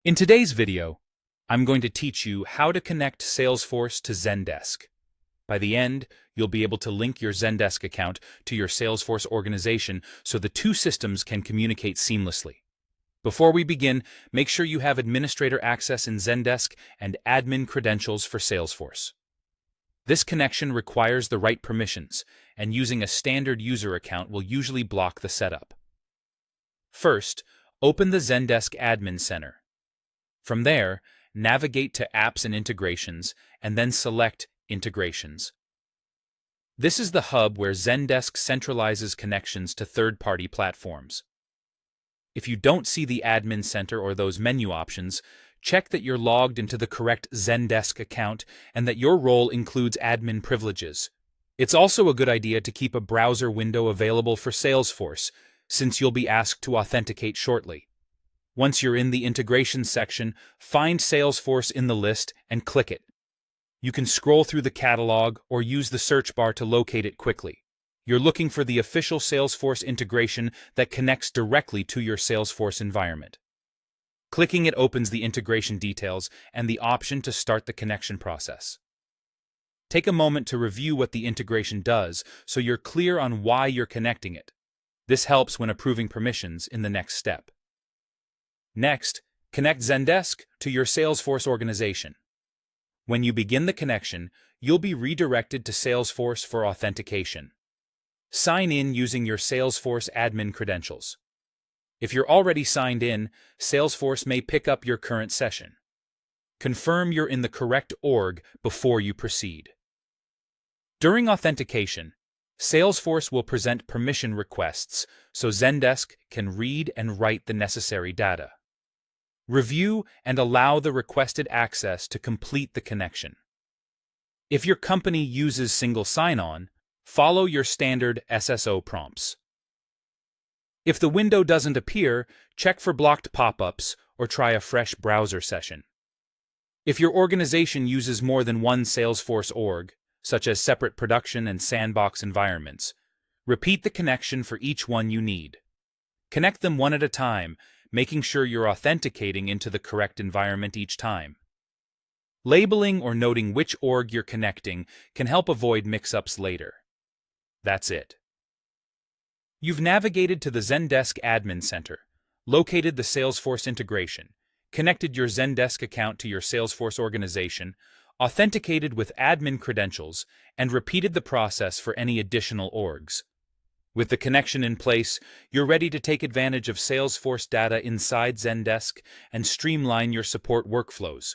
In today's video, I'm going to teach you how to connect Salesforce to Zendesk. By the end, you'll be able to link your Zendesk account to your Salesforce organization so the two systems can communicate seamlessly. Before we begin, make sure you have administrator access in Zendesk and admin credentials for Salesforce. This connection requires the right permissions, and using a standard user account will usually block the setup. First, open the Zendesk Admin Center. From there, navigate to Apps and Integrations, and then select Integrations. This is the hub where Zendesk centralizes connections to third-party platforms. If you don't see the Admin Center or those menu options, check that you're logged into the correct Zendesk account and that your role includes admin privileges. It's also a good idea to keep a browser window available for Salesforce, since you'll be asked to authenticate shortly. Once you're in the Integrations section, find Salesforce in the list and click it. You can scroll through the catalog or use the search bar to locate it quickly. You're looking for the official Salesforce integration that connects directly to your Salesforce environment. Clicking it opens the integration details and the option to start the connection process. Take a moment to review what the integration does so you're clear on why you're connecting it. This helps when approving permissions in the next step. Next, connect Zendesk to your Salesforce organization. When you begin the connection, you'll be redirected to Salesforce for authentication. Sign in using your Salesforce admin credentials. If you're already signed in, Salesforce may pick up your current session. Confirm you're in the correct org before you proceed. During authentication, Salesforce will present permission requests so Zendesk can read and write the necessary data. Review and allow the requested access to complete the connection. If your company uses single sign-on, follow your standard SSO prompts. If the window doesn't appear, check for blocked pop-ups or try a fresh browser session. If your organization uses more than one Salesforce org, such as separate production and sandbox environments, repeat the connection for each one you need. Connect them one at a time, making sure you're authenticating into the correct environment each time. Labeling or noting which org you're connecting can help avoid mix-ups later. That's it. You've navigated to the Zendesk Admin Center, located the Salesforce integration, connected your Zendesk account to your Salesforce organization, authenticated with admin credentials, and repeated the process for any additional orgs. With the connection in place, you're ready to take advantage of Salesforce data inside Zendesk and streamline your support workflows.